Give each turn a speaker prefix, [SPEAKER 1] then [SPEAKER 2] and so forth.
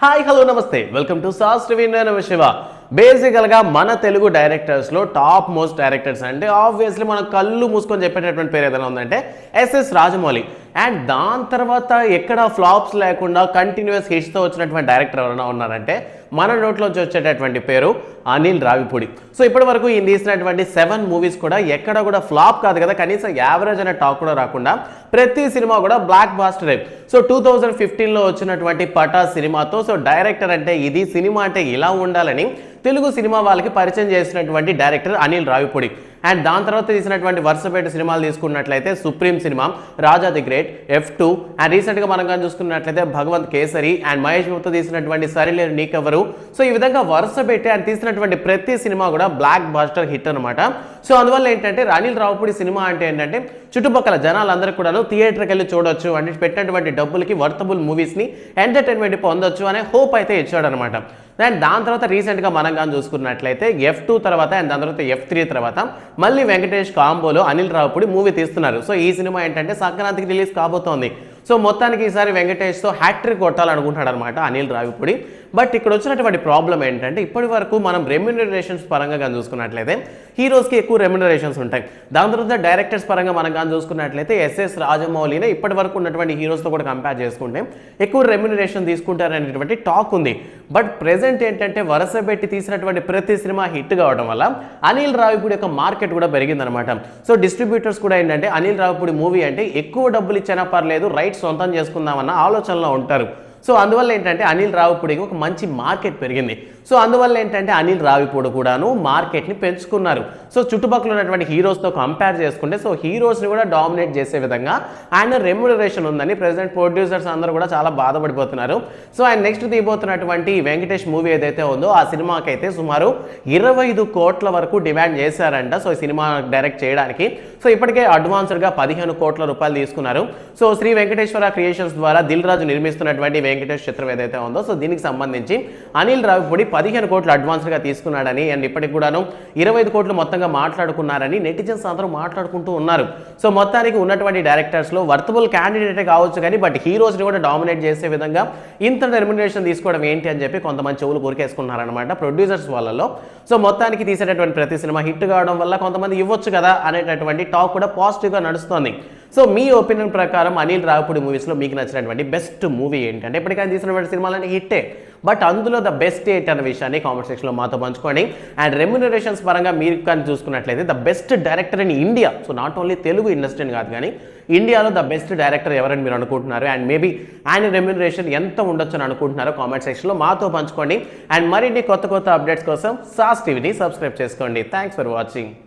[SPEAKER 1] Hi hello నమస్తే welcome to sauce TV నేను శివ బేసికల్గా మన తెలుగు డైరెక్టర్స్లో టాప్ మోస్ట్ డైరెక్టర్స్ అంటే ఆబ్వియస్లీ మనం కళ్ళు మూసుకొని చెప్పేటటువంటి పేరు ఏదైనా ఉందంటే ఎస్ఎస్ రాజమౌళి. అండ్ దాని తర్వాత ఎక్కడ ఫ్లాప్స్ లేకుండా కంటిన్యూస్ హిట్స్తో వచ్చినటువంటి డైరెక్టర్ ఎవరైనా ఉన్నారంటే మన నోట్లోంచి వచ్చేటటువంటి పేరు అనిల్ రావిపూడి. సో ఇప్పటి వరకు ఈయన తీసినటువంటి 7 మూవీస్ కూడా ఎక్కడ కూడా ఫ్లాప్ కాదు కదా, కనీసం యావరేజ్ అనే టాక్ కూడా రాకుండా ప్రతి సినిమా కూడా బ్లాక్ బాస్టరే. సో 2015లో వచ్చినటువంటి పటా సినిమాతో సో డైరెక్టర్ అంటే ఇది, సినిమా అంటే ఇలా ఉండాలని తెలుగు సినిమా వాళ్ళకి పరిచయం చేసినటువంటి డైరెక్టర్ అనిల్ రావిపూడి. అండ్ దాని తర్వాత తీసినటువంటి వరుసపేట సినిమాలు తీసుకున్నట్లయితే supreme cinema, Raja the great, F2 and రీసెంట్గా మనం కానీ చూసుకున్నట్లయితే భగవంత్ కేసరి అండ్ మహేష్ బాబుతో తీసినటువంటి సరిలేరు నీకెవరు. సో ఈ విధంగా వరుస పెట్టి ఆయన తీసినటువంటి ప్రతి సినిమా కూడా బ్లాక్ బాస్టర్ హిట్ అనమాట. సో అందువల్ల ఏంటంటే అనిల్ రావిపూడి సినిమా అంటే ఏంటంటే చుట్టుపక్కల జనాలందరూ కూడా థియేటర్కి వెళ్ళి చూడొచ్చు అంటే పెట్టినటువంటి డబ్బులకి వర్తబుల్ మూవీస్ని ఎంటర్టైన్మెంట్ పొందొచ్చు అనే హోప్ అయితే ఇచ్చాడనమాట. అండ్ దాని తర్వాత రీసెంట్గా మనం కానీ చూసుకున్నట్లయితే F2 తర్వాత అండ్ దాని తర్వాత F3 తర్వాత మళ్ళీ వెంకటేష్ కాంబోలో అనిల్ రావిపూడి మూవీ తీస్తున్నారు. సో ఈ సినిమా ఏంటంటే సంక్రాంతికి రిలీజ్ కాబోతోంది. సో మొత్తానికి ఈసారి వెంకటేష్తో హ్యాట్రిక్ కొట్టాలనుకుంటాడు అనమాట అనిల్ రావిపూడి. బట్ ఇక్కడ వచ్చినటువంటి ప్రాబ్లం ఏంటంటే ఇప్పటి వరకు మనం రెమ్యునరేషన్స్ పరంగా కానీ చూసుకున్నట్లయితే హీరోస్కి ఎక్కువ రెమ్యునరేషన్స్ ఉంటాయి. దాని తర్వాత డైరెక్టర్స్ పరంగా మనం కానీ చూసుకున్నట్లయితే ఎస్ఎస్ రాజమౌళినే ఇప్పటి వరకు ఉన్నటువంటి హీరోస్తో కూడా కంపేర్ చేసుకుంటే ఎక్కువ రెమ్యునరేషన్ తీసుకుంటారనేటువంటి టాక్ ఉంది. బట్ ప్రెజెంట్ ఏంటంటే వరుస పెట్టి తీసినటువంటి ప్రతి సినిమా హిట్ కావడం వల్ల అనిల్ రావిపూడి యొక్క మార్కెట్ కూడా పెరిగిందనమాట. సో డిస్ట్రిబ్యూటర్స్ కూడా ఏంటంటే అనిల్ రావిపూడి మూవీ అంటే ఎక్కువ డబ్బులు ఇచ్చినా పర్లేదు, రైట్ సొంతం చేసుకుందామన్న ఆలోచనలో ఉంటారు. సో అందువల్ల ఏంటంటే అనిల్ రావిపూడికి ఒక మంచి మార్కెట్ పెరిగింది. సో అందువల్ల ఏంటంటే అనిల్ రావిపూడి కూడాను మార్కెట్ని పెంచుకున్నారు. సో చుట్టుపక్కల ఉన్నటువంటి హీరోస్తో కంపేర్ చేసుకుంటే సో హీరోస్ని కూడా డామినేట్ చేసే విధంగా ఆయన రెమ్యునరేషన్ ఉందని ప్రెజెంట్ ప్రొడ్యూసర్స్ అందరూ కూడా చాలా బాధపడిపోతున్నారు. సో ఆయన నెక్స్ట్ తీయబోతున్నటువంటి వెంకటేష్ మూవీ ఏదైతే ఉందో ఆ సినిమాకి అయితే సుమారు 25 కోట్ల వరకు డిమాండ్ చేశారంట. సో ఈ సినిమా డైరెక్ట్ చేయడానికి సో ఇప్పటికే అడ్వాన్స్డ్గా 15 కోట్ల రూపాయలు తీసుకున్నారు. సో శ్రీ వెంకటేశ్వర క్రియేషన్స్ ద్వారా దిల్ రాజు నిర్మిస్తున్నటువంటి వెంకటేష్ చిత్రం ఏదైతే ఉందో సో దీనికి సంబంధించి అనిల్ రావిపూడి 15 కోట్లు అడ్వాన్స్గా తీసుకున్నాడని అండ్ ఇప్పటికి కూడాను 25 కోట్లు మొత్తంగా మాట్లాడుకున్నారని నెటిజన్స్ అందరూ మాట్లాడుకుంటూ ఉన్నారు. సో మొత్తానికి ఉన్నటువంటి డైరెక్టర్స్లో వర్తబుల్ క్యాండిడేటే కావచ్చు కానీ బట్ హీరోస్ని కూడా డామినేట్ చేసే విధంగా ఇంత రెమ్యునరేషన్ తీసుకోవడం ఏంటి అని చెప్పి కొంతమంది చెవులు కొరికేసుకున్నారనమాట ప్రొడ్యూసర్స్ వాళ్ళలో. సో మొత్తానికి తీసేటటువంటి ప్రతి సినిమా హిట్ కావడం వల్ల కొంతమంది ఇవ్వచ్చు కదా అనేటటువంటి టాక్ కూడా పాజిటివ్గా నడుస్తుంది. సో మీ ఒపీనియన్ ప్రకారం అనిల్ రావిపూడి మూవీస్లో మీకు నచ్చినటువంటి బెస్ట్ మూవీ ఏంటంటే ఇప్పటికైనా తీసినటువంటి సినిమాలన్నీ హిట్టే, బట్ అందులో ద బెస్ట్ ఏంటి అన్న విషయాన్ని కామెంట్ సెక్షన్లో మాతో పంచుకోండి. అండ్ రెమ్యునరేషన్స్ పరంగా మీరు కానీ చూసుకున్నట్లయితే the best director in India, so not only Telugu ఇండస్ట్రీని కాదు కానీ ఇండియాలో ద బెస్ట్ డైరెక్టర్ ఎవరని మీరు అనుకుంటున్నారు అండ్ మేబీ ఆయన రెమ్యునరేషన్ ఎంత ఉండొచ్చు అని అనుకుంటున్నారో కామెంట్ సెక్షన్లో మాతో పంచుకోండి. అండ్ మరిన్ని కొత్త అప్డేట్స్ కోసం సాస్ టీవీని సబ్స్క్రైబ్ చేసుకోండి. Thanks for watching.